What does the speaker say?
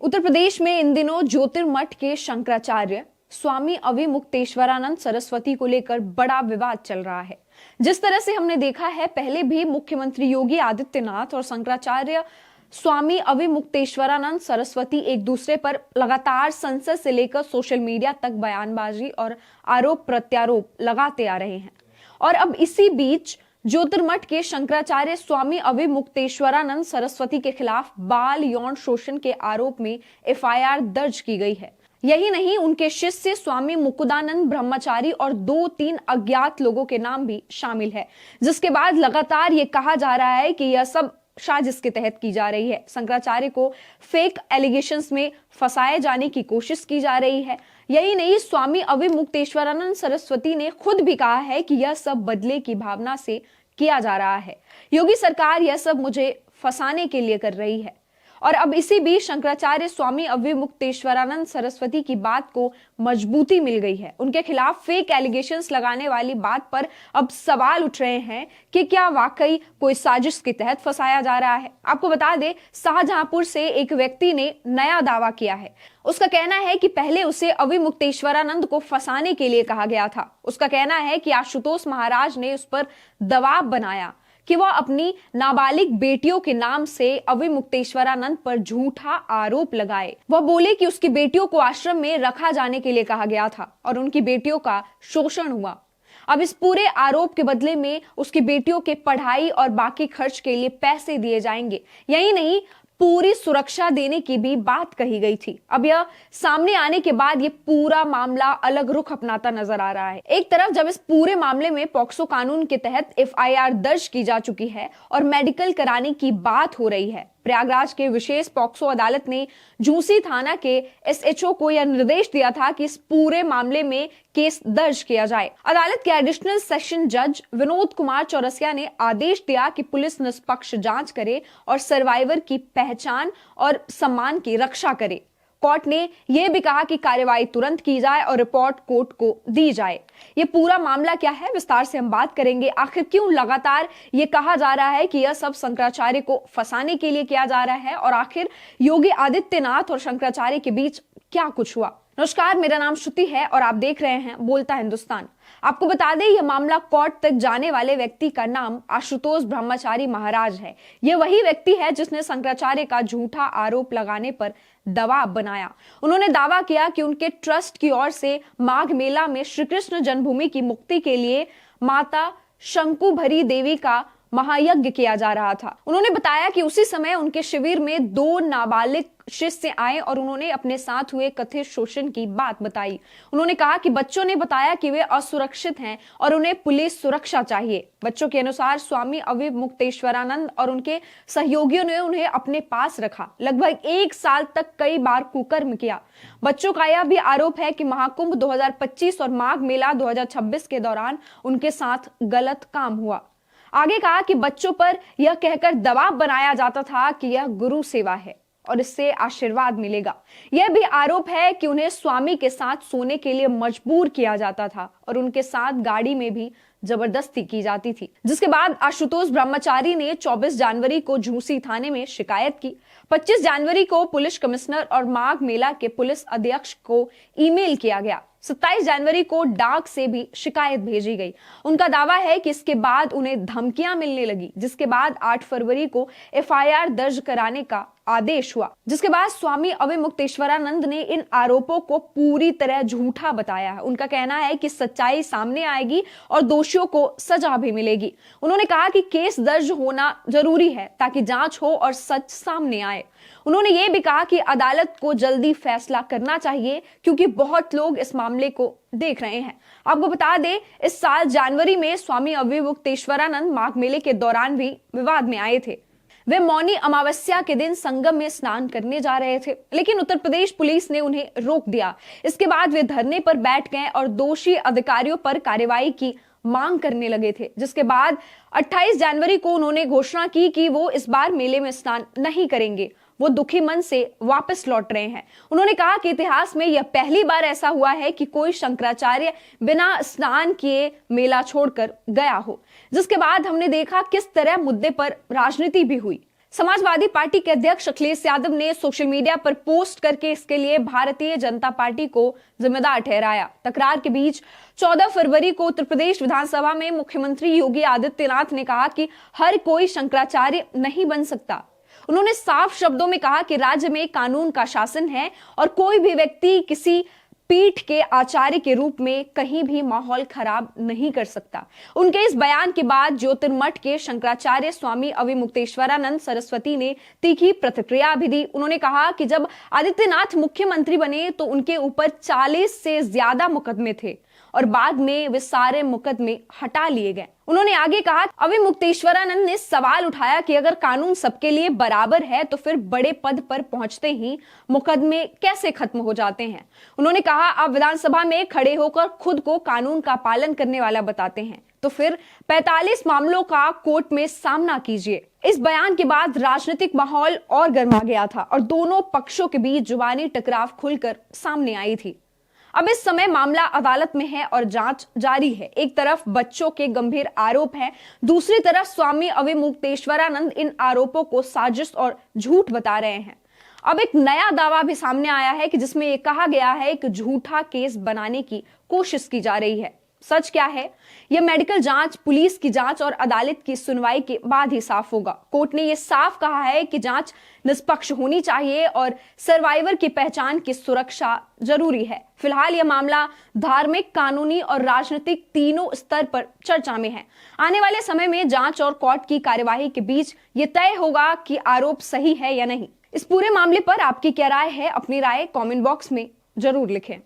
उत्तर प्रदेश में इन दिनों ज्योतिर्मठ के शंकराचार्य स्वामी अविमुक्तेश्वरानंद सरस्वती को लेकर बड़ा विवाद चल रहा है। जिस तरह से हमने देखा है, पहले भी मुख्यमंत्री योगी आदित्यनाथ और शंकराचार्य स्वामी अविमुक्तेश्वरानंद सरस्वती एक दूसरे पर लगातार संसद से लेकर सोशल मीडिया तक बयानबाजी और आरोप प्रत्यारोप लगाते आ रहे हैं। और अब इसी बीच ज्योतिर्मठ के शंकराचार्य स्वामी अविमुक्तेश्वरानंद सरस्वती के खिलाफ बाल यौन शोषण के आरोप में एफआईआर दर्ज की गई है। यही नहीं, उनके शिष्य स्वामी मुकुंदानंद ब्रह्मचारी और 2-3 अज्ञात लोगों के नाम भी शामिल है, जिसके बाद लगातार ये कहा जा रहा है कि यह सब साजिश के तहत की जा रही है। शंकराचार्य को फेक एलिगेशंस में फंसाए जाने की कोशिश की जा रही है। यही नहीं, स्वामी अविमुक्तेश्वरानंद सरस्वती ने खुद भी कहा है कि यह सब बदले की भावना से किया जा रहा है। योगी सरकार यह सब मुझे फंसाने के लिए कर रही है। और अब इसी बीच शंकराचार्य स्वामी अविमुक्तेश्वरानंद सरस्वती की बात को मजबूती मिल गई है। उनके खिलाफ फेक एलिगेशंस लगाने वाली बात पर अब सवाल उठ रहे हैं कि क्या वाकई कोई साजिश के तहत फंसाया जा रहा है। आपको बता दें, शाहजहांपुर से एक व्यक्ति ने नया दावा किया है। उसका कहना है कि पहले उसे अविमुक्तेश्वरानंद को फंसाने के लिए कहा गया था। उसका कहना है कि आशुतोष महाराज ने उस पर दबाव बनाया कि वह अपनी नाबालिग बेटियों के नाम से अविमुक्तेश्वरानंद पर झूठा आरोप लगाए। वह बोले कि उसकी बेटियों को आश्रम में रखा जाने के लिए कहा गया था और उनकी बेटियों का शोषण हुआ। अब इस पूरे आरोप के बदले में उसकी बेटियों के पढ़ाई और बाकी खर्च के लिए पैसे दिए जाएंगे। यही नहीं, पूरी सुरक्षा देने की भी बात कही गई थी। अब यह सामने आने के बाद ये पूरा मामला अलग रुख अपनाता नजर आ रहा है। एक तरफ जब इस पूरे मामले में पॉक्सो कानून के तहत एफआईआर दर्ज की जा चुकी है और मेडिकल कराने की बात हो रही है, प्रयागराज के विशेष पॉक्सो अदालत ने झूसी थाना के एसएचओ को यह निर्देश दिया था कि इस पूरे मामले में केस दर्ज किया जाए। अदालत के एडिशनल सेशन जज विनोद कुमार चौरसिया ने आदेश दिया कि पुलिस निष्पक्ष जांच करे और सर्वाइवर की पहचान और सम्मान की रक्षा करे। कोर्ट ने यह भी कहा कि कार्यवाही तुरंत की जाए और रिपोर्ट कोर्ट को दी जाए। ये पूरा मामला क्या है, विस्तार से हम बात करेंगे। आखिर क्यों लगातार ये कहा जा रहा है कि यह सब शंकराचार्य को फंसाने के लिए किया जा रहा है, और आखिर योगी आदित्यनाथ और शंकराचार्य के बीच क्या कुछ हुआ। नमस्कार, मेरा नाम श्रुति है और आप देख रहे हैं बोलता हिंदुस्तान। आपको बता दें, यह मामला कोर्ट तक जाने वाले व्यक्ति का नाम आशुतोष ब्रह्मचारी महाराज है। यह वही व्यक्ति है जिसने शंकराचार्य का झूठा आरोप लगाने पर दबाव बनाया। उन्होंने दावा किया कि उनके ट्रस्ट की ओर से माघ मेला में श्री कृष्ण जन्मभूमि की मुक्ति के लिए माता शंकुभरी देवी का महायज्ञ किया जा रहा था। उन्होंने बताया कि उसी समय उनके शिविर में 2 नाबालिग शिष्य आए और उन्होंने अपने साथ हुए कथित शोषण की बात बताई। उन्होंने कहा कि बच्चों ने बताया कि वे असुरक्षित हैं और उन्हें पुलिस सुरक्षा चाहिए। बच्चों के अनुसार स्वामी अविमुक्तेश्वरानंद और उनके सहयोगियों ने उन्हें अपने पास रखा। लगभग 1 साल तक कई बार कुकर्म किया। बच्चों का यह भी आरोप है कि महाकुंभ 2025 और माघ मेला 2026 के दौरान उनके साथ गलत काम हुआ। आगे कहा कि बच्चों पर यह कहकर दबाव बनाया जाता था कि यह गुरु सेवा है और इससे आशीर्वाद मिलेगा। यह भी आरोप है कि उन्हें स्वामी के साथ सोने के लिए मजबूर किया जाता था और उनके साथ गाड़ी में भी जबरदस्ती की जाती थी। जिसके बाद आशुतोष ब्रह्मचारी ने 24 जनवरी को झूसी थाने में शिकायत की। 25 जनवरी को पुलिस कमिश्नर और माघ मेला के पुलिस अधीक्षक को ईमेल किया गया। 27 जनवरी को डाक से भी शिकायत भेजी गई। उनका दावा है कि इसके बाद उन्हें धमकियां मिलने लगी, जिसके बाद 8 फरवरी को एफआईआर दर्ज कराने का आदेश हुआ। जिसके बाद स्वामी अविमुक्तेश्वरानंद ने इन आरोपों को पूरी तरह झूठा बताया है। उनका कहना है कि सच्चाई सामने आएगी और दोषियों को सजा भी मिलेगी। उन्होंने कहा कि केस दर्ज होना जरूरी है ताकि जांच हो और सच सामने आए। उन्होंने ये भी कहा कि अदालत को जल्दी फैसला करना चाहिए क्योंकि बहुत लोग इस मामले को देख रहे हैं। आपको बता दें, इस साल जनवरी में स्वामी अविमुक्तेश्वरानंद माघ मेले के दौरान भी विवाद में आए थे। वे मौनी अमावस्या के दिन संगम में स्नान करने जा रहे थे, लेकिन उत्तर प्रदेश पुलिस ने उन्हें रोक दिया। इसके बाद वे धरने पर बैठ गए और दोषी अधिकारियों पर कार्रवाई की मांग करने लगे थे। जिसके बाद 28 जनवरी को उन्होंने घोषणा की कि वो इस बार मेले में स्नान नहीं करेंगे। वो दुखी मन से वापस लौट रहे हैं। उन्होंने कहा कि इतिहास में यह पहली बार ऐसा हुआ है कि कोई शंकराचार्य बिना स्नान किए मेला छोड़कर गया हो। जिसके बाद हमने देखा किस तरह मुद्दे पर राजनीति भी हुई। समाजवादी पार्टी के अध्यक्ष अखिलेश यादव ने सोशल मीडिया पर पोस्ट करके इसके लिए भारतीय जनता पार्टी को जिम्मेदार ठहराया। तकरार के बीच 14 फरवरी को उत्तर प्रदेश विधानसभा में मुख्यमंत्री योगी आदित्यनाथ ने कहा कि हर कोई शंकराचार्य नहीं बन सकता। उन्होंने साफ शब्दों में कहा कि राज्य में कानून का शासन है और कोई भी व्यक्ति किसी पीठ के आचार्य के रूप में कहीं भी माहौल खराब नहीं कर सकता। उनके इस बयान के बाद ज्योतिर्मठ के शंकराचार्य स्वामी अविमुक्तेश्वरानंद सरस्वती ने तीखी प्रतिक्रिया भी दी। उन्होंने कहा कि जब आदित्यनाथ मुख्यमंत्री बने तो उनके ऊपर 40 से ज्यादा मुकदमे थे और बाद में वे सारे मुकदमे हटा लिए गए। उन्होंने आगे कहा, अविमुक्तेश्वरानंद ने सवाल उठाया कि अगर कानून सबके लिए बराबर है तो फिर बड़े पद पर पहुंचते ही मुकदमे कैसे खत्म हो जाते हैं। उन्होंने कहा, आप विधानसभा में खड़े होकर खुद को कानून का पालन करने वाला बताते हैं तो फिर 45 मामलों का कोर्ट में सामना कीजिए। इस बयान के बाद राजनीतिक माहौल और गर्मा गया था और दोनों पक्षों के बीच जुबानी टकराव खुलकर सामने आई थी। अब इस समय मामला अदालत में है और जांच जारी है। एक तरफ बच्चों के गंभीर आरोप हैं, दूसरी तरफ स्वामी अविमुक्तेश्वरानंद इन आरोपों को साजिश और झूठ बता रहे हैं। अब एक नया दावा भी सामने आया है कि जिसमें यह कहा गया है कि झूठा केस बनाने की कोशिश की जा रही है। सच क्या है, यह मेडिकल जांच, पुलिस की जांच और अदालत की सुनवाई के बाद ही साफ होगा। कोर्ट ने यह साफ कहा है कि जांच निष्पक्ष होनी चाहिए और सर्वाइवर की पहचान की सुरक्षा जरूरी है। फिलहाल यह मामला धार्मिक, कानूनी और राजनीतिक तीनों स्तर पर चर्चा में है। आने वाले समय में जांच और कोर्ट की कार्यवाही के बीच यह तय होगा कि आरोप सही है या नहीं। इस पूरे मामले पर आपकी क्या राय है? अपनी राय कमेंट बॉक्स में जरूर लिखें।